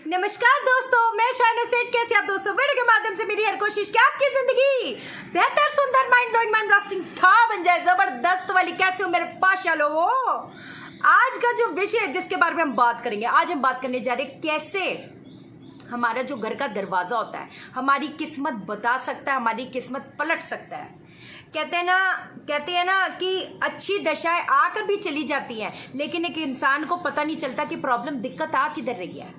नमस्कार दोस्तों, मैं शायना सेठ। कैसे आप दोस्तों? वीडियो के माध्यम से मेरी हर कोशिश कि आपकी जिंदगी बेहतर, सुंदर, माइंड ब्लोइंग, माइंड ब्लास्टिंग बन जाए, जबरदस्त वाली। कैसे हो मेरे पाशा लोगों? आज का जो विषय है जिसके बारे में हम बात करेंगे, आज हम बात करने जा रहे हैं कैसे हमारा जो घर का दरवाजा होता है हमारी किस्मत बता सकता है, हमारी किस्मत पलट सकता है। कहते हैं ना कि अच्छी दशाएं आकर भी चली जाती हैं, लेकिन एक इंसान को पता नहीं चलता कि प्रॉब्लम, दिक्कत आ किधर रही है।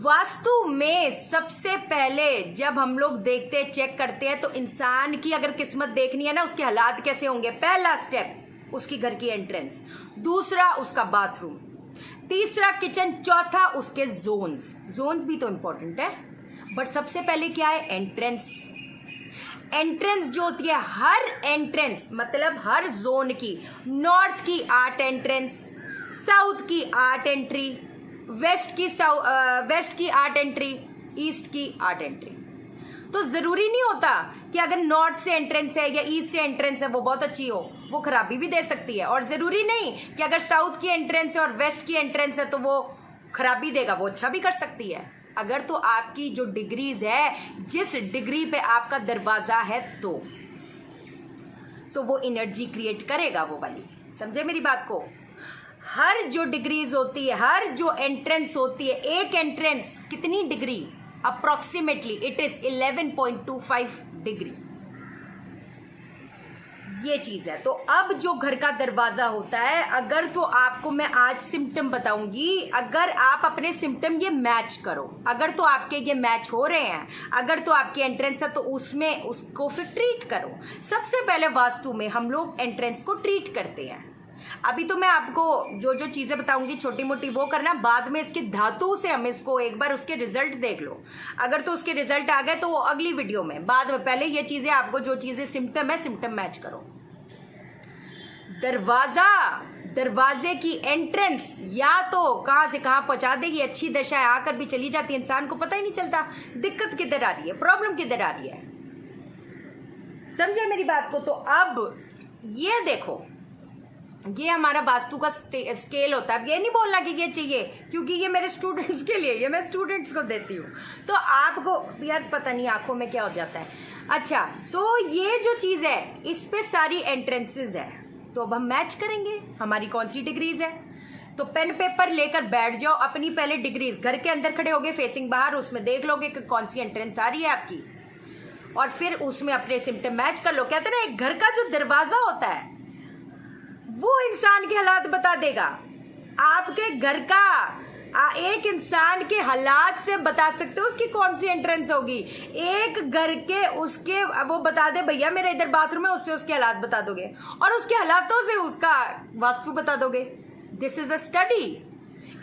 वास्तु में सबसे पहले जब हम लोग देखते हैं, चेक करते हैं, तो इंसान की अगर किस्मत देखनी है ना, उसके हालात कैसे होंगे। पहला स्टेप उसकी घर की एंट्रेंस, दूसरा उसका बाथरूम, तीसरा किचन, चौथा उसके जोन्स भी तो इंपॉर्टेंट है। बट सबसे पहले क्या है? एंट्रेंस जो होती है, हर एंट्रेंस मतलब हर जोन की, नॉर्थ की 8 एंट्रेंस, साउथ की 8 एंट्री, वेस्ट की 8 एंट्री, ईस्ट की 8 एंट्री। तो जरूरी नहीं होता कि अगर नॉर्थ से एंट्रेंस है या ईस्ट से एंट्रेंस है वो बहुत अच्छी हो, वो खराबी भी दे सकती है। और जरूरी नहीं कि अगर साउथ की एंट्रेंस है और वेस्ट की एंट्रेंस है तो वो खराबी देगा, वो अच्छा भी कर सकती है। अगर तो आपकी जो डिग्रीज है, जिस डिग्री पे आपका दरवाजा है, तो वो एनर्जी क्रिएट करेगा, वो वाली। समझे मेरी बात को? हर जो डिग्रीज होती है, हर जो एंट्रेंस होती है, एक एंट्रेंस कितनी degree? Approximately it is 11.25 degree. ये चीज है। तो अब जो घर का दरवाजा होता है, अगर तो आपको मैं आज सिम्टम बताऊंगी, अगर आप अपने सिम्टम ये मैच करो, अगर तो आपके ये मैच हो रहे हैं, अगर तो आपकी एंट्रेंस है, तो उसमें उसको फिर ट्रीट करो। सबसे पहले वास्तु में हम लोग एंट्रेंस को ट्रीट करते हैं। अभी तो मैं आपको जो जो चीजें बताऊंगी छोटी मोटी वो करना, बाद में इसकी धातु से हम इसको एक बार उसके रिजल्ट देख लो। अगर तो उसके रिजल्ट आ गए तो वो अगली वीडियो में, बाद में। पहले ये चीजें आपको, जो चीजें सिम्टम है, सिम्टम मैच करो। दरवाजे की एंट्रेंस या तो कहां से कहां पहुंचा देगी, अच्छी दशाएं आकर भी चली जाती है, इंसान को पता ही नहीं चलता दिक्कत किधर आ रही है, प्रॉब्लम किधर आ रही है। समझे मेरी बात को? तो अब ये देखो, ये हमारा वास्तु का स्केल होता है। ये नहीं बोलना कि ये चाहिए, क्योंकि ये मेरे स्टूडेंट्स के लिए, ये मैं स्टूडेंट्स को देती हूँ। तो आपको यार पता नहीं आंखों में क्या हो जाता है। अच्छा, तो ये जो चीज़ है, इस पे सारी एंट्रेंसेज है। तो अब हम मैच करेंगे हमारी कौन सी डिग्रीज है। तो पेन पेपर लेकर बैठ जाओ, अपनी पहले डिग्रीज, घर के अंदर खड़े होगे फेसिंग बाहर, उसमें देख लोगे कि कौन सी एंट्रेंस आ रही है आपकी, और फिर उसमें अपने सिम्टम मैच कर लो। कहते हैं ना, एक घर का जो दरवाजा होता है वो इंसान के हालात बता देगा। आपके घर का एक इंसान के हालात से बता सकते हो उसकी कौन सी एंट्रेंस होगी। एक घर के उसके वो बता दे, भैया मेरा इधर बाथरूम है, उससे उसके हालात बता दोगे, और उसके हालातों से उसका वास्तु बता दोगे। This is a study.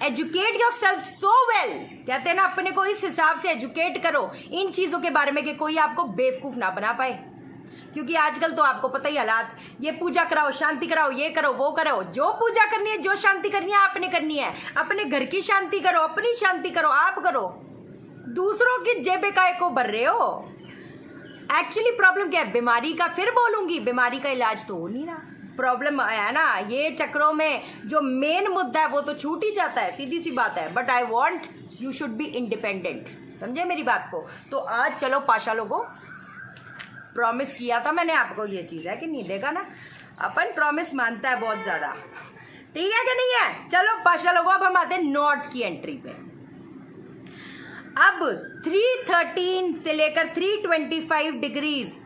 Educate your self so well. कहते हैं ना, अपने को इस हिसाब से एजुकेट करो इन चीजों के बारे में कि कोई आपको बेवकूफ ना बना पाए। क्योंकि आजकल तो आपको पता ही हालात, ये पूजा कराओ, शांति कराओ, ये करो, वो करो। जो पूजा करनी है, जो शांति करनी है, आपने करनी है। अपने घर की शांति करो, अपनी शांति करो, आप करो। दूसरों की जेबे काय को भर रहे हो। एक्चुअली प्रॉब्लम क्या है? बीमारी का फिर बोलूंगी, बीमारी का इलाज तो हो नहीं रहा। प्रॉब्लम है ना, ये चक्रों में जो मेन मुद्दा है वो तो छूट ही जाता है, सीधी सी बात है। But I want you should be independent. समझे मेरी बात को? तो आज चलो पाशा लोगों, प्रॉमिस किया था मैंने आपको, ये चीज है कि नहीं, देखा ना, अपन प्रॉमिस मानता है बहुत ज्यादा। ठीक है कि नहीं है? चलो पाशा लोगों, अब हम आते हैं नॉर्थ की एंट्री पे। अब 313 से लेकर 325 डिग्रीज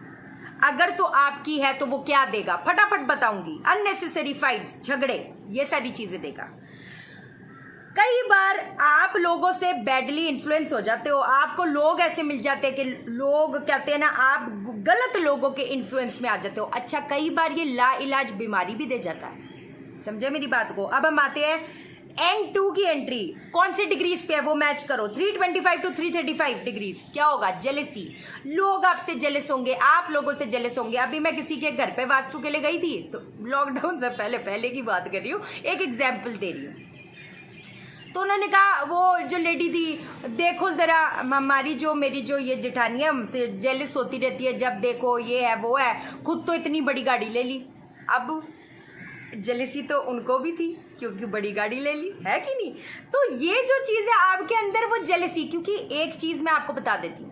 अगर तो आपकी है तो वो क्या देगा, फटाफट बताऊंगी। अननेसेसरी फाइट्स, झगड़े, ये सारी चीजें देगा। कई बार आप लोगों से बैडली इन्फ्लुएंस हो जाते हो, आपको लोग ऐसे मिल जाते हैं कि लोग कहते हैं ना, आप गलत लोगों के इन्फ्लुएंस में आ जाते हो। अच्छा, कई बार ये लाइलाज बीमारी भी दे जाता है। समझे मेरी बात को? अब हम आते हैं N2 की एंट्री। कौन सी डिग्रीज पे है वो मैच करो। 325 टू 335 डिग्रीज। क्या होगा? जेलेसी। लोग आपसे जेलस होंगे, आप लोगों से जेलस होंगे। अभी मैं किसी के घर पे वास्तु के लिए गई थी, तो लॉकडाउन से पहले की बात कर रही हूँ, एक एग्जाम्पल दे रही हूँ। तो उन्होंने कहा, वो जो लेडी थी, देखो जरा हमारी जो मेरी जो ये जेठानी है, हमसे जेलस होती रहती है, जब देखो ये है वो है, खुद तो इतनी बड़ी गाड़ी ले ली। अब जेलसी तो उनको भी थी क्योंकि बड़ी गाड़ी ले ली, है कि नहीं? तो ये जो चीज़ है आपके अंदर वो जेलसी, क्योंकि एक चीज़ मैं आपको बता देती हूँ,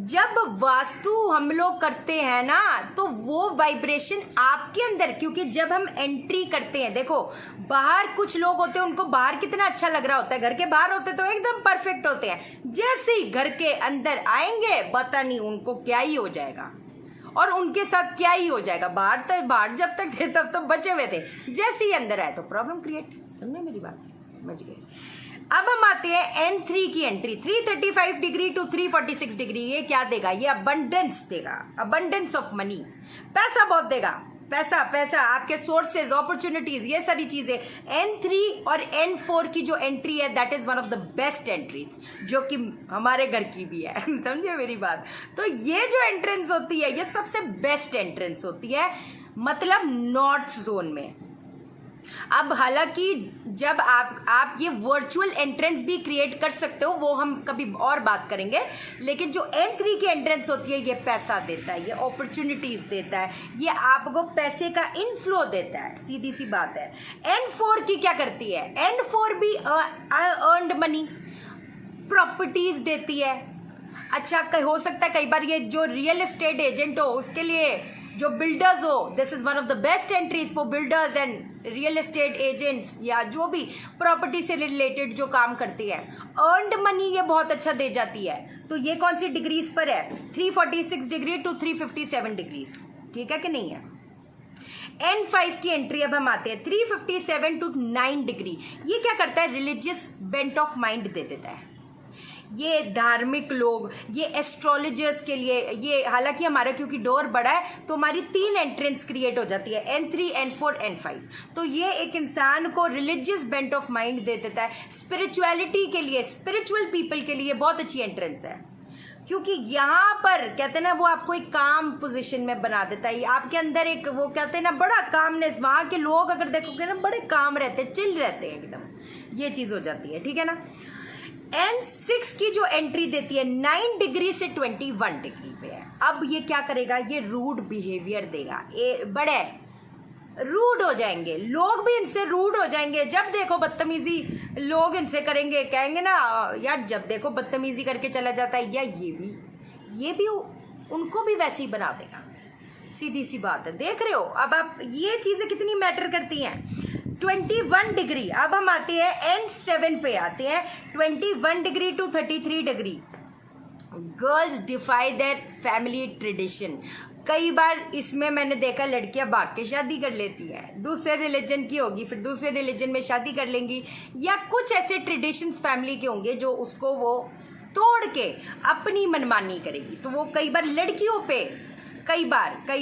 जब वास्तु हम लोग करते हैं ना तो वो वाइब्रेशन आपके अंदर, क्योंकि जब हम एंट्री करते हैं, देखो बाहर कुछ लोग होते हैं उनको बाहर कितना अच्छा लग रहा होता है, घर के बाहर होते तो एकदम परफेक्ट होते हैं, जैसे ही घर के अंदर आएंगे पता नहीं उनको क्या ही हो जाएगा और उनके साथ क्या ही हो जाएगा। बाहर जब तक थे तब तो बचे हुए थे, जैसे ही अंदर आए तो प्रॉब्लम क्रिएट। समझे मेरी बात? समझ गए? अब हम आते हैं N3 की एंट्री, 335 डिग्री टू 346 डिग्री। ये क्या देगा? ये अबंडेंस देगा, अबंडेंस ऑफ मनी, पैसा बहुत देगा, पैसा पैसा, आपके सोर्सेज, अपॉर्चुनिटीज, ये सारी चीजें। N3 और N4 की जो एंट्री है that is one of the best entries, जो कि हमारे घर की भी है। समझे मेरी बात? तो ये जो एंट्रेंस होती है ये सबसे बेस्ट एंट्रेंस होती है, मतलब नॉर्थ जोन में। अब हालांकि जब आप ये वर्चुअल एंट्रेंस भी क्रिएट कर सकते हो, वो हम कभी और बात करेंगे, लेकिन जो N3 की एंट्रेंस होती है ये पैसा देता है, ये अपॉर्चुनिटीज देता है, ये आपको पैसे का इनफ्लो देता है, सीधी सी बात है। N4 की क्या करती है? N4 भी अर्नड मनी, प्रॉपर्टीज देती है। अच्छा, हो सकता है कई बार ये जो रियल एस्टेट एजेंट हो उसके लिए, जो बिल्डर्स हो, this is one of the best entries for builders and real estate agents, या जो भी प्रॉपर्टी से रिलेटेड जो काम करती है, अर्नड मनी ये बहुत अच्छा दे जाती है। तो ये कौन सी डिग्रीज पर है? 346 डिग्री टू 357 डिग्रीज, ठीक है कि नहीं है? N5 की एंट्री अब हम आते हैं, 357 टू 9 डिग्री। ये क्या करता है? Religious bent of mind they देता है। ये धार्मिक लोग, ये एस्ट्रोलॉजर्स के लिए, ये हालांकि हमारा क्योंकि डोर बड़ा है तो हमारी 3 एंट्रेंस क्रिएट हो जाती है, N3, N4, N5। तो ये एक इंसान को religious bent of mind they देता है। स्पिरिचुअलिटी के लिए, स्पिरिचुअल पीपल के लिए बहुत अच्छी एंट्रेंस है, क्योंकि यहाँ पर कहते हैं ना वो आपको एक काम पोजीशन में बना देता है। आपके अंदर एक वो कहते हैं ना बड़ा कामनेस, वहाँ के लोग अगर देखोगे ना बड़े काम रहते हैं, चिल रहते हैं एकदम, ये चीज़ हो जाती है, ठीक है ना? N6 की जो एंट्री देती है 9 डिग्री से 21 डिग्री पे है। अब ये क्या करेगा? ये रूड बिहेवियर देगा, बड़े रूड हो जाएंगे लोग, भी इनसे रूड हो जाएंगे। जब देखो बदतमीजी लोग इनसे करेंगे, कहेंगे ना यार जब देखो बदतमीजी करके चला जाता है, या ये भी उनको भी वैसे ही बना देगा, सीधी सी बात है। देख रहे हो अब आप ये चीज़ें कितनी मैटर करती हैं। 21 डिग्री, अब हम आते हैं N7 पे आते हैं, 21 degree to 33 degree. Girls defy their family tradition. कई बार इसमें मैंने देखा लड़कियां भाग के शादी कर लेती है, दूसरे रिलीजन की होगी, फिर दूसरे रिलीजन में शादी कर लेंगी, या कुछ ऐसे ट्रेडिशंस फैमिली के होंगे जो उसको वो तोड़ के अपनी मनमानी करेगी। तो वो कई बार लड़कियों पे कई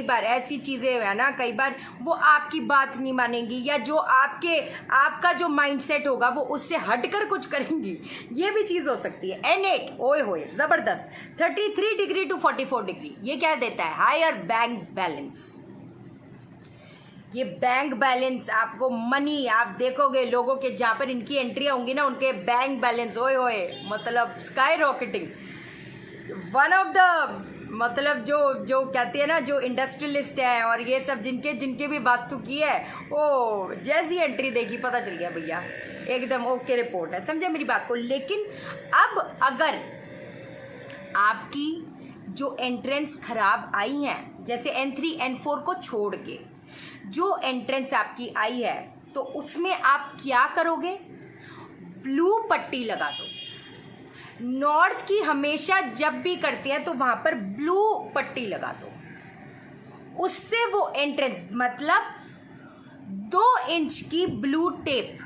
बार ऐसी चीज़ें है ना, कई बार वो आपकी बात नहीं मानेंगी, या जो आपका जो माइंडसेट होगा वो उससे हटकर कुछ करेंगी, ये भी चीज़ हो सकती है। N8 ओए होए ज़बरदस्त, 33 डिग्री टू 44 डिग्री। ये क्या देता है? Higher bank balance. ये बैंक बैलेंस आपको मनी, आप देखोगे लोगों के जहाँ पर इनकी एंट्री होंगी ना, उनके बैंक बैलेंस ओए होए मतलब sky rocketing. One of the मतलब जो कहते हैं ना, जो इंडस्ट्रियलिस्ट हैं और ये सब जिनके भी वास्तु की है, ओ जैसी एंट्री देगी पता चल गया भैया एकदम ओके रिपोर्ट है। समझे मेरी बात को? लेकिन अब अगर आपकी जो एंट्रेंस खराब आई हैं, जैसे N3, N4 को छोड़ के जो एंट्रेंस आपकी आई है, तो उसमें आप क्या करोगे? ब्लू पट्टी लगा दो। नॉर्थ की हमेशा जब भी करते हैं तो वहां पर ब्लू पट्टी लगा दो, उससे वो एंट्रेंस मतलब 2 इंच की ब्लू टेप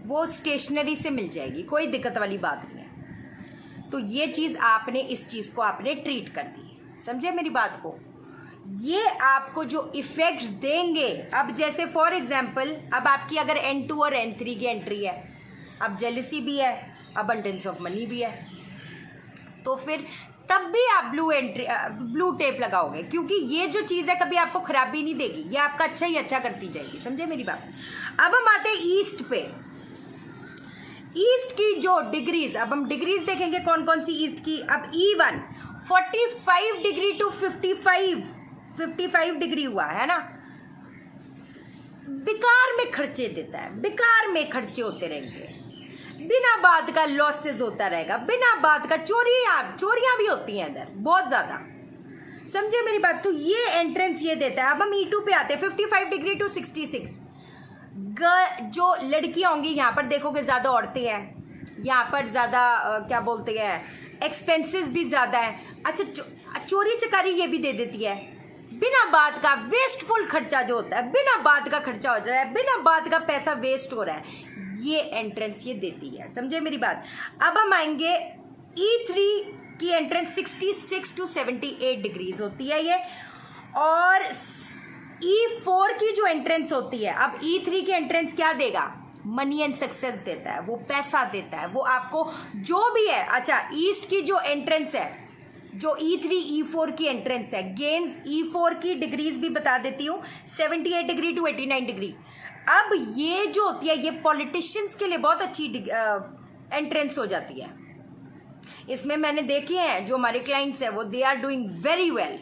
वो स्टेशनरी से मिल जाएगी, कोई दिक्कत वाली बात नहीं है। तो ये चीज़ आपने, इस चीज़ को आपने ट्रीट कर दी। समझे मेरी बात को? ये आपको जो इफेक्ट्स देंगे, अब जैसे फॉर एग्जाम्पल अब आपकी अगर N2 और N3 की एंट्री है, अब जेलिसी भी है, अबंडेंस ऑफ मनी भी है, तो फिर तब भी आप ब्लू टेप लगाओगे, क्योंकि ये जो चीज़ है कभी आपको खराबी नहीं देगी, ये आपका अच्छा ही अच्छा करती जाएगी। समझे मेरी बात? अब हम आते हैं ईस्ट पे। ईस्ट की जो डिग्रीज, अब हम डिग्रीज देखेंगे कौन कौन सी ईस्ट की। अब E1 45 डिग्री टू 55 डिग्री हुआ है ना। बेकार में खर्चे देता है, बेकार में खर्चे होते रहेंगे, बिना बात का लॉसेस होता रहेगा, बिना बात का चोरियां भी होती हैं इधर बहुत ज्यादा, समझे मेरी बात। तो ये एंट्रेंस ये देता है। अब हम E2 पे आते हैं, 55 डिग्री टू 66। जो लड़कियां होंगी यहाँ पर देखोगे ज्यादा औरतें हैं, यहाँ पर ज्यादा क्या बोलते हैं एक्सपेंसेस भी ज्यादा है। अच्छा चोरी चकारी ये भी दे देती है, बिना बात का वेस्टफुल खर्चा जो होता है, बिना बात का खर्चा हो रहा है, बिना बात का पैसा वेस्ट हो रहा है, ये एंट्रेंस ये देती है, समझे मेरी बात। अब हम आएंगे E3 की एंट्रेंस 66 टू 78 डिग्रीज होती है ये, और E4 की जो एंट्रेंस होती है, अब E3 की एंट्रेंस क्या देगा, मनी एंड सक्सेस देता है, वो पैसा देता है, वो आपको जो भी है। अच्छा ईस्ट की जो एंट्रेंस है, जो E3 E4 की एंट्रेंस है, गेन्स E4 की डिग्रीज भी बता देती हूँ, 78 डिग्री टू 89 डिग्री। अब ये जो होती है ये पॉलिटिशियंस के लिए बहुत अच्छी एंट्रेंस हो जाती है। इसमें मैंने देखे हैं जो हमारे क्लाइंट्स हैं वो they are doing very well.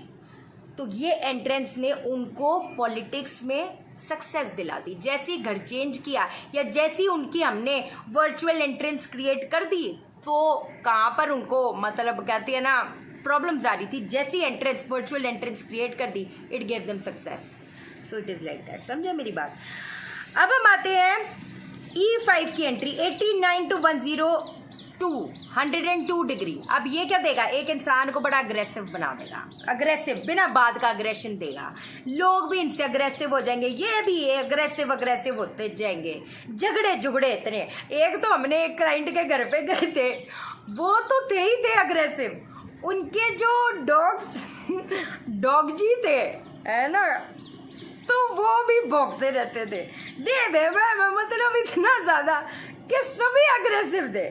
तो ये एंट्रेंस ने उनको पॉलिटिक्स में सक्सेस दिला दी। जैसे ही घर चेंज किया या जैसी उनकी हमने वर्चुअल एंट्रेंस क्रिएट कर दी, तो कहाँ पर उनको मतलब कहती है ना प्रॉब्लम्स आ रही थी, जैसी एंट्रेंस वर्चुअल एंट्रेंस क्रिएट कर दी, it gave them success. So it is like that, समझे मेरी बात। अब हम आते हैं E5 की एंट्री 89 टू 102 डिग्री। अब ये क्या देगा, एक इंसान को बड़ा अग्रेसिव बना देगा, अग्रेसिव बिना बात का अग्रेशन देगा, लोग भी इनसे अग्रेसिव हो जाएंगे, ये भी अग्रेसिव होते जाएंगे, झगड़े जुगड़े इतने। एक तो हमने एक क्लाइंट के घर पे गए थे, वो तो थे ही थे अग्रेसिव, उनके जो डॉग जी थे है ना, तो वो भी भौंकते रहते थे, मतलब इतना ज्यादा कि सभी अग्रेसिव थे।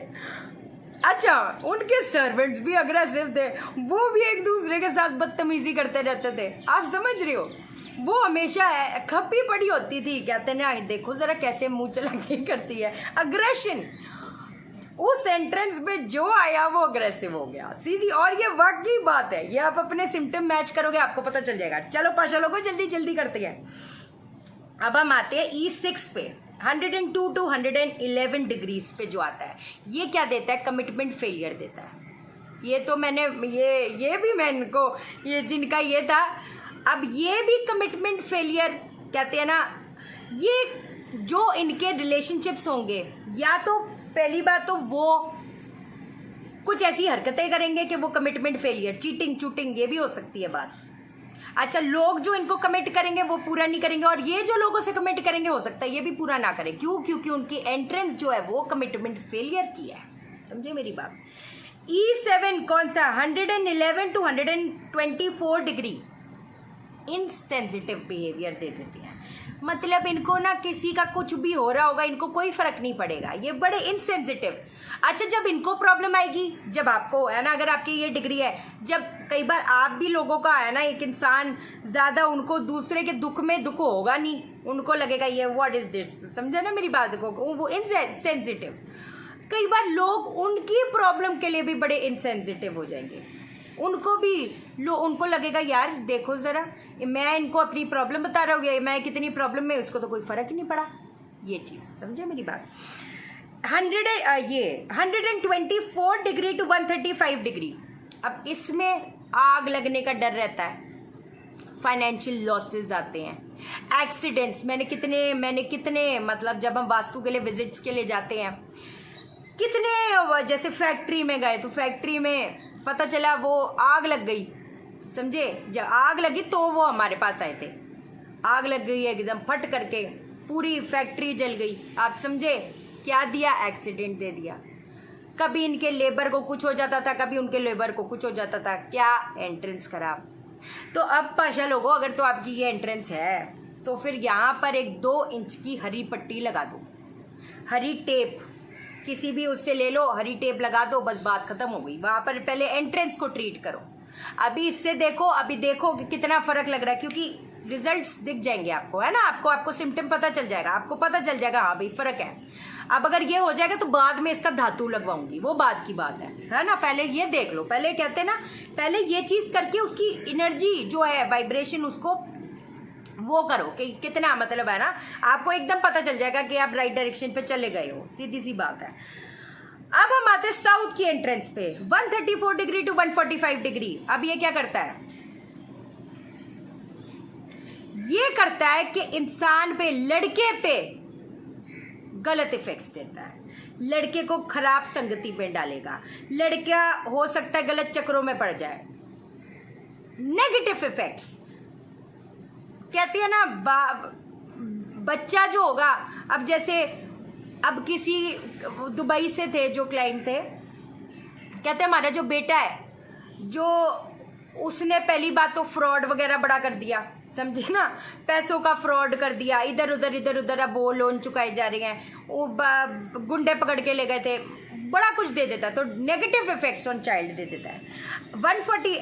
अच्छा उनके सर्वेंट्स भी अग्रेसिव थे, वो भी एक दूसरे के साथ बदतमीजी करते रहते थे, आप समझ रहे हो। वो हमेशा खप्पी पड़ी होती थी, कहते ना देखो जरा कैसे मुंह चला के करती है, अग्रेशन। उस एंट्रेंस में जो आया वो अग्रेसिव हो गया सीधी, और ये वाकई बात है, ये आप अपने सिम्टम मैच करोगे आपको पता चल जाएगा। चलो पाशा लोगों जल्दी करते हैं। अब हम आते हैं E6 पे 102 टू 111 डिग्रीज पे जो आता है, ये क्या देता है, कमिटमेंट फेलियर देता है। ये तो मैंने ये भी मैं इनको ये जिनका ये था, अब ये भी कमिटमेंट फेलियर कहते हैं ना। ये जो इनके रिलेशनशिप्स होंगे, या तो पहली बात तो वो कुछ ऐसी हरकतें करेंगे कि वो कमिटमेंट फेलियर, चीटिंग ये भी हो सकती है बात। अच्छा लोग जो इनको कमिट करेंगे वो पूरा नहीं करेंगे, और ये जो लोगों से कमिट करेंगे हो सकता है ये भी पूरा ना करें। क्यों? क्योंकि उनकी एंट्रेंस जो है वो कमिटमेंट फेलियर की है, समझे मेरी बात। E7 कौन सा, 111 to 124 degree insensitive behaviour they देती है। मतलब इनको ना किसी का कुछ भी हो रहा होगा, इनको कोई फर्क नहीं पड़ेगा, ये बड़े इनसेंसिटिव। अच्छा जब इनको प्रॉब्लम आएगी, जब आपको है ना, अगर आपकी ये डिग्री है, जब कई बार आप भी लोगों का है ना, एक इंसान ज़्यादा उनको दूसरे के दुख में दुख होगा नहीं, उनको लगेगा ये व्हाट इज दिस, समझे ना मेरी बात को, वो इनसेंसिटिव। कई बार लोग उनकी प्रॉब्लम के लिए भी बड़े इनसेंसिटिव हो जाएंगे, उनको भी उनको लगेगा यार देखो ज़रा, मैं इनको अपनी प्रॉब्लम बता रहा हूँ, मैं कितनी प्रॉब्लम में, उसको तो कोई फ़र्क ही नहीं पड़ा, ये चीज़ समझे मेरी बात। 124 डिग्री टू 135 डिग्री। अब इसमें आग लगने का डर रहता है, फाइनेंशियल लॉसेस आते हैं, एक्सीडेंट्स। मैंने कितने मतलब जब हम वास्तु के लिए विजिट्स के लिए जाते हैं, कितने जैसे फैक्ट्री में गए तो फैक्ट्री में पता चला वो आग लग गई, समझे। जब आग लगी तो वो हमारे पास आए थे, आग लग गई एकदम फट करके, पूरी फैक्ट्री जल गई, आप समझे। क्या दिया, एक्सीडेंट दे दिया। कभी इनके लेबर को कुछ हो जाता था, कभी उनके लेबर को कुछ हो जाता था, क्या एंट्रेंस खराब। तो अब पाशा लोगों, अगर तो आपकी ये एंट्रेंस है तो फिर यहाँ पर एक 2 इंच की हरी पट्टी लगा दो, हरी टेप किसी भी उससे ले लो, हरी टेप लगा दो, बस बात खत्म हो गई। वहां पर पहले एंट्रेंस को ट्रीट करो। अभी इससे देखो, अभी देखो कि कितना फर्क लग रहा है, क्योंकि रिजल्ट्स दिख जाएंगे आपको, है ना, आपको सिम्टम पता चल जाएगा, आपको पता चल जाएगा हाँ भाई फर्क है। अब अगर ये हो जाएगा तो बाद में इसका धातु लगवाऊंगी, वो बाद की बात है ना। पहले ये देख लो, पहले कहते हैं ना, पहले ये चीज करके उसकी एनर्जी जो है वाइब्रेशन उसको वो करो कि कितना मतलब है ना, आपको एकदम पता चल जाएगा कि आप राइट डायरेक्शन पे चले गए हो, सीधी सी बात है। अब हम आते हैं साउथ की एंट्रेंस पे, 134 डिग्री टू 145 डिग्री। अब ये क्या करता है, ये करता है कि इंसान पे, लड़के पे गलत इफेक्ट्स देता है, लड़के को खराब संगति पे डालेगा, लड़का हो सकता है गलत चक्रों में पड़ जाए, नेगेटिव इफेक्ट्स। कहते हैं ना बच्चा जो होगा, अब जैसे अब किसी दुबई से थे जो क्लाइंट थे, कहते हमारा जो बेटा है, जो उसने पहली बात तो फ्रॉड वगैरह बड़ा कर दिया, समझे ना, पैसों का फ्रॉड कर दिया, इधर उधर। अब वो लोन चुकाए जा रहे हैं, वो गुंडे पकड़ के ले गए थे, बड़ा कुछ दे देता है, तो नेगेटिव इफेक्ट्स ऑन चाइल्ड दे देता है। 140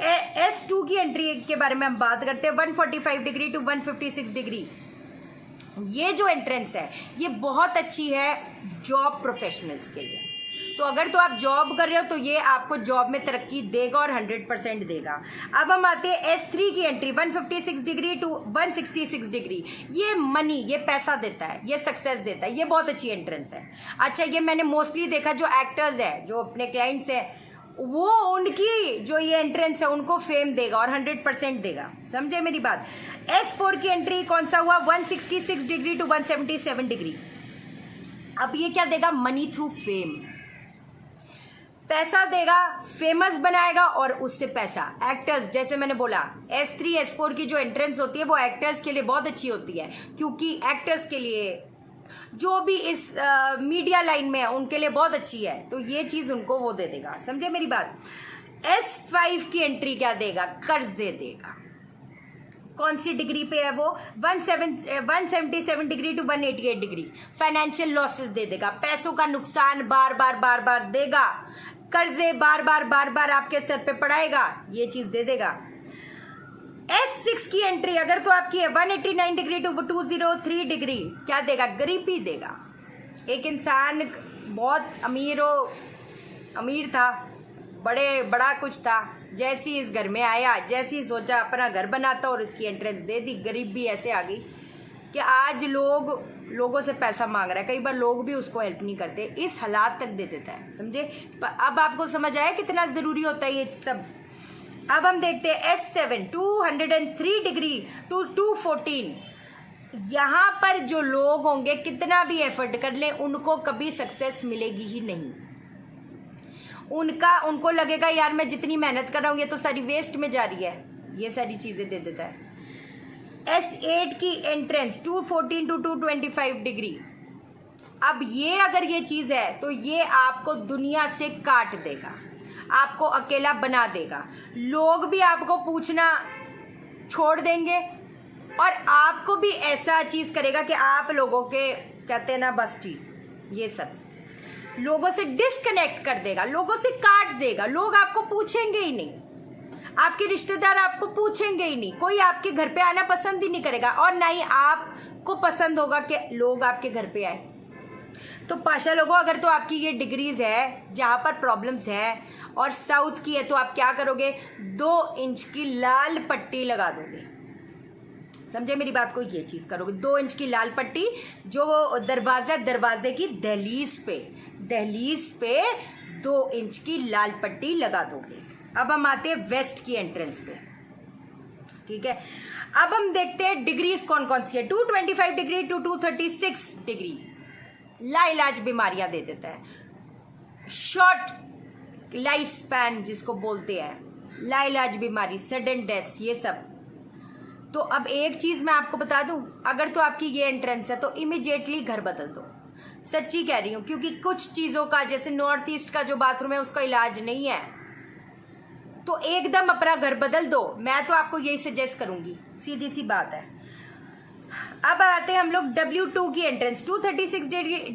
S2 की एंट्री के बारे में हम बात करते हैं, 145 डिग्री टू 156 डिग्री। ये जो एंट्रेंस है ये बहुत अच्छी है जॉब प्रोफेशनल्स के लिए। तो अगर तो आप जॉब कर रहे हो तो ये आपको जॉब में तरक्की देगा और 100% देगा। अब हम आते हैं S3 की एंट्री, 156 डिग्री टू 166 डिग्री। ये मनी, ये पैसा देता है, ये सक्सेस देता है, ये बहुत अच्छी एंट्रेंस है। अच्छा, ये मैंने मोस्टली देखा जो एक्टर्स हैं, जो अपने क्लाइंट्स हैं, वो उनकी जो ये एंट्रेंस है उनको फेम देगा और 100% देगा, समझे मेरी बात। S4 की एंट्री कौन सा हुआ, 166 डिग्री टू 177 डिग्री। अब ये क्या देगा, मनी थ्रू फेम, पैसा देगा, फेमस बनाएगा और उससे पैसा। एक्टर्स, जैसे मैंने बोला, S3 S4 की जो एंट्रेंस होती है वो एक्टर्स के लिए बहुत अच्छी होती है, क्योंकि एक्टर्स के लिए, जो भी इस मीडिया लाइन में है उनके लिए बहुत अच्छी है, तो ये चीज उनको वो दे देगा, समझे मेरी बात। S5 की एंट्री क्या देगा, कर्जे देगा। कौन सी डिग्री पे है वो, 177 degree to 188 degree. Financial losses दे देगा, पैसों का नुकसान बार बार देगा, कर्जे बार बार आपके सर पे पड़ाएगा, ये चीज दे देगा। S6 की एंट्री अगर तो आपकी है 189 डिग्री टू 203 डिग्री, क्या देगा, गरीबी देगा। एक इंसान बहुत अमीर था, बड़ा कुछ था, जैसी इस घर में आया, जैसी सोचा अपना घर बनाता और इसकी एंट्रेंस दे दी, गरीबी ऐसे आ गई कि आज लोगों से पैसा मांग रहा है, कई बार लोग भी उसको हेल्प नहीं करते, इस हालात तक दे देता है, समझे। अब आपको समझ आया कितना जरूरी होता है ये सब। अब हम देखते हैं S7, 203 डिग्री टू 214। यहाँ पर जो लोग होंगे कितना भी एफर्ट कर ले, उनको कभी सक्सेस मिलेगी ही नहीं। उनको लगेगा यार मैं जितनी मेहनत कर रहा हूँ ये तो सारी वेस्ट में जा रही है, ये सारी चीजें दे देता है। S8 की एंट्रेंस 214 टू 225 डिग्री। अब ये अगर ये चीज है तो ये आपको दुनिया से काट देगा, आपको अकेला बना देगा, लोग भी आपको पूछना छोड़ देंगे और आपको भी ऐसा चीज करेगा कि आप लोगों के, कहते ना बस जी, ये सब लोगों से डिस्कनेक्ट कर देगा, लोगों से काट देगा, लोग आपको पूछेंगे ही नहीं, आपके रिश्तेदार आपको पूछेंगे ही नहीं, कोई आपके घर पे आना पसंद ही नहीं करेगा और ना ही आपको पसंद होगा कि लोग आपके घर पे आए। तो पाशा लोगों, अगर तो आपकी ये डिग्रीज है जहाँ पर प्रॉब्लम्स है और साउथ की है, तो आप क्या करोगे, 2 इंच की लाल पट्टी लगा दोगे, समझे मेरी बात को, ये चीज करोगे, 2 इंच की लाल पट्टी, जो दरवाजे की दहलीज पे 2 इंच की लाल पट्टी लगा दोगे। अब हम आते हैं वेस्ट की एंट्रेंस पे, ठीक है। अब हम देखते हैं डिग्रीज कौन कौन सी है, 225 डिग्री टू 236 डिग्री। लाइलाज बीमारियां दे देता है, शॉर्ट लाइफ स्पैन जिसको बोलते हैं, लाइलाज बीमारी, सडन डेथ्स, ये सब। तो अब एक चीज मैं आपको बता दूं, अगर तो आपकी ये एंट्रेंस है तो इमिडिएटली घर बदल दो, सच्ची कह रही हूं, क्योंकि कुछ चीजों का, जैसे नॉर्थ ईस्ट का जो बाथरूम है उसका इलाज नहीं है, तो एकदम अपना घर बदल दो, मैं तो आपको यही सजेस्ट करूंगी, सीधी सी बात है। अब आते हैं हम लोग W2 की एंट्रेंस, 236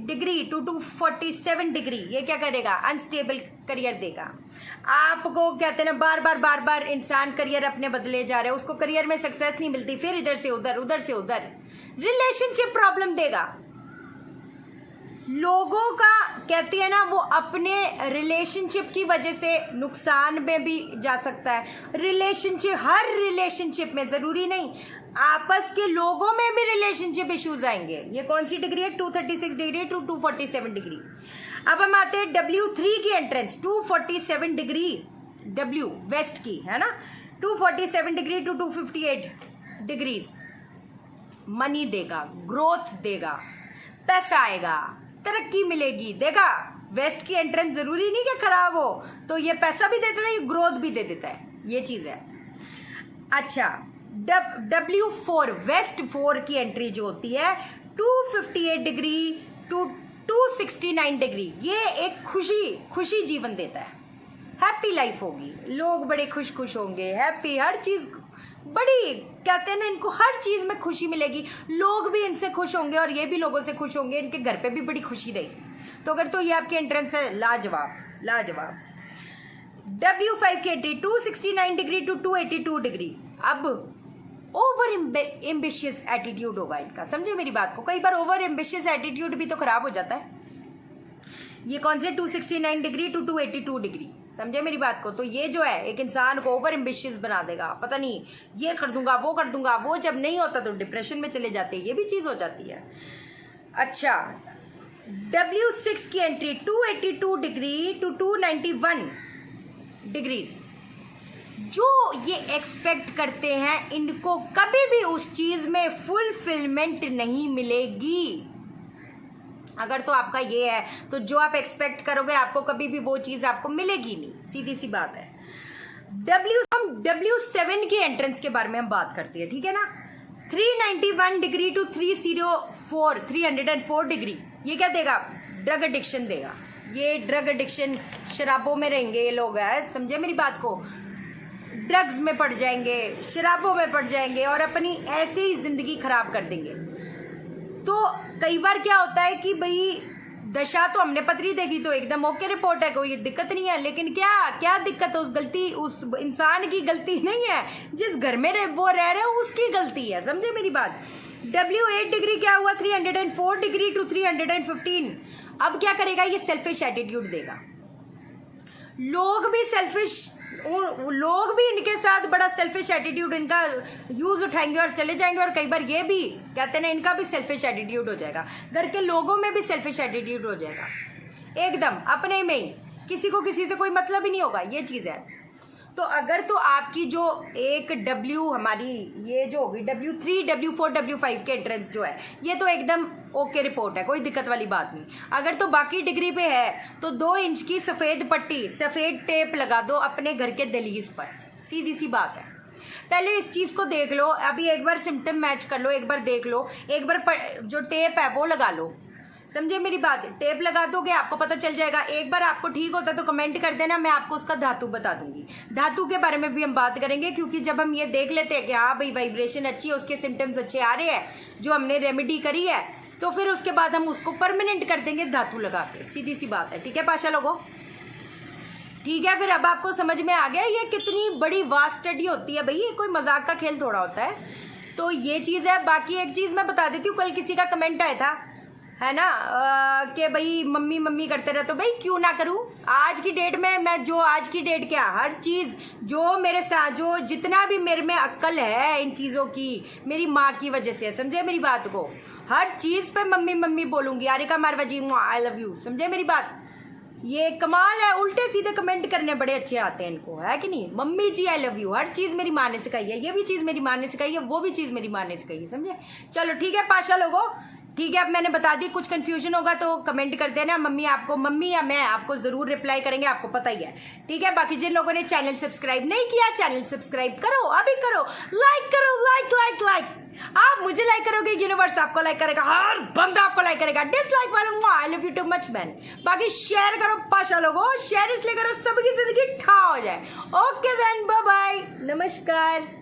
डिग्री टू 247 डिग्री। ये क्या करेगा, अनस्टेबल करियर देगा आपको, कहते हैं ना बार बार इंसान करियर अपने बदले जा रहे हैं, उसको करियर में सक्सेस नहीं मिलती, फिर इधर से उधर, रिलेशनशिप प्रॉब्लम देगा। लोगों का, कहती है ना, वो अपने रिलेशनशिप की वजह से नुकसान में भी जा सकता है। हर रिलेशनशिप में, जरूरी नहीं, आपस के लोगों में भी रिलेशनशिप इश्यूज आएंगे। ये कौन सी डिग्री है? 236 डिग्री टू 247 डिग्री। अब हम आते हैं W3 की एंट्रेंस, 247 डिग्री W वेस्ट की, है ना, 247 डिग्री टू 258 डिग्रीज। मनी देगा, ग्रोथ देगा, पैसा आएगा, तरक्की मिलेगी, देगा। वेस्ट की एंट्रेंस जरूरी नहीं कि खराब हो, तो ये पैसा भी देता है, ये ग्रोथ भी दे देता है, ये चीज है। अच्छा, W4 वेस्ट 4 की एंट्री जो होती है 258 डिग्री टू 269 डिग्री, ये एक खुशी जीवन देता है। हैप्पी लाइफ होगी, लोग बड़े खुश होंगे, हैप्पी, हर चीज बड़ी, कहते हैं ना, इनको हर चीज में खुशी मिलेगी, लोग भी इनसे खुश होंगे और ये भी लोगों से खुश होंगे, इनके घर पे भी बड़ी खुशी रहेगी। तो अगर तो ये आपकी एंट्रेंस है, लाजवाब। W5 की एंट्री 269 डिग्री टू 282 डिग्री। अब ओवर एम्बिशियस एटीट्यूड होगा इनका, समझे मेरी बात को। कई बार ओवर एम्बिशियस एटीट्यूड भी तो खराब हो जाता है। ये कौन से 269 डिग्री टू 282 डिग्री, समझे मेरी बात को। तो ये जो है एक इंसान को ओवर एम्बिशियस बना देगा, पता नहीं ये कर दूंगा, वो जब नहीं होता तो डिप्रेशन में चले जाते हैं, ये भी चीज हो जाती है। अच्छा, W6 की एंट्री 282 डिग्री टू 291 डिग्रीज। जो ये एक्सपेक्ट करते हैं इनको कभी भी उस चीज में फुलफिलमेंट नहीं मिलेगी। अगर तो आपका ये है तो जो आप एक्सपेक्ट करोगे आपको कभी भी वो चीज आपको मिलेगी नहीं, सीधी सी बात है। हम W7 की एंट्रेंस के बारे में हम बात करते हैं, ठीक है ना। 391 डिग्री टू 304 डिग्री। ये क्या देगा? ड्रग एडिक्शन देगा। ये ड्रग एडिक्शन, शराबों में रहेंगे ये लोग, है, समझे मेरी बात को। ड्रग्स में पड़ जाएंगे, शराबों में पड़ जाएंगे और अपनी ऐसे ही जिंदगी खराब कर देंगे। तो कई बार क्या होता है कि भाई दशा तो हमने पत्री देखी तो एकदम ओके रिपोर्ट है, कोई दिक्कत नहीं है, लेकिन क्या दिक्कत है? उस इंसान की गलती नहीं है, जिस घर में वो रह रहे हैं उसकी गलती है, समझे मेरी बात। W8 डिग्री क्या हुआ? 304 डिग्री टू 315। अब क्या करेगा? ये सेल्फिश एटीट्यूड देगा। लोग भी इनके साथ बड़ा सेल्फिश एटीट्यूड इनका यूज उठाएंगे और चले जाएंगे। और कई बार ये भी कहते हैं ना, इनका भी सेल्फिश एटीट्यूड हो जाएगा, घर के लोगों में भी सेल्फिश एटीट्यूड हो जाएगा, एकदम अपने में ही, किसी को किसी से कोई मतलब ही नहीं होगा, ये चीज है। तो अगर तो आपकी जो एक W हमारी ये जो होगी W3, W4, W5 के एंट्रेंस जो है, ये तो एकदम ओके रिपोर्ट है, कोई दिक्कत वाली बात नहीं। अगर तो बाकी डिग्री पे है तो 2 इंच की सफेद पट्टी, सफेद टेप लगा दो अपने घर के दहलीज पर, सीधी सी बात है। पहले इस चीज को देख लो, अभी एक बार सिम्टम मैच कर लो, एक बार देख लो, एक बार जो टेप है वो लगा लो, समझे मेरी बात। टेप लगा दोगे आपको पता चल जाएगा। एक बार आपको ठीक होता तो कमेंट कर देना, मैं आपको उसका धातु बता दूंगी। धातु के बारे में भी हम बात करेंगे, क्योंकि जब हम ये देख लेते हैं कि हाँ भाई वाइब्रेशन अच्छी है, उसके सिम्टम्स अच्छे आ रहे हैं, जो हमने रेमेडी करी है, तो फिर उसके बाद हम उसको परमानेंट कर देंगे धातु लगा के, सीधी सी बात है। ठीक है पाशा लोगों, ठीक है। फिर अब आपको समझ में आ गया ये कितनी बड़ी वास्ट स्टडी होती है भाई, ये कोई मजाक का खेल थोड़ा होता है। तो ये चीज़ है। बाकी एक चीज़ मैं बता देती हूँ, कल किसी का कमेंट आया था, है ना, कि भाई मम्मी मम्मी करते रहे, तो भाई क्यों ना करूं। आज की डेट में मैं जो आज की डेट क्या, हर चीज़ जो मेरे साथ, जो जितना भी मेरे में अक्ल है इन चीज़ों की, मेरी माँ की वजह से, समझे मेरी बात को। हर चीज़ पे मम्मी मम्मी बोलूँगी, आरिका मारवा जी आई लव यू, समझे मेरी बात। ये कमाल है, उल्टे सीधे कमेंट करने बड़े अच्छे आते हैं इनको, है कि नहीं। मम्मी जी आई लव यू, हर चीज़ मेरी माँ ने सिखाई है, ये भी चीज़ मेरी माँ ने सिखाई है, वो भी चीज़ मेरी माँ ने सिखाई है, समझे। चलो ठीक है पाशा लोगों, ठीक है। अब मैंने बता दी, कुछ कंफ्यूजन होगा तो कमेंट कर देना, मम्मी या मैं आपको जरूर रिप्लाई करेंगे, आपको पता ही है। ठीक है। बाकी जिन लोगों ने चैनल सब्सक्राइब नहीं किया, चैनल सब्सक्राइब करो, अभी करो, लाइक करो, लाइक। आप मुझे लाइक करोगे, यूनिवर्स आपको लाइक करेगा, हर बंदा आपको लाइक करेगा। डिसलाइक वालों आई love you too much man. बाकी शेयर करो पाशा लोगों, शेयर इसलिए करो सबकी जिंदगी ठा हो जाए। ओके देन, बाय बाय, नमस्कार।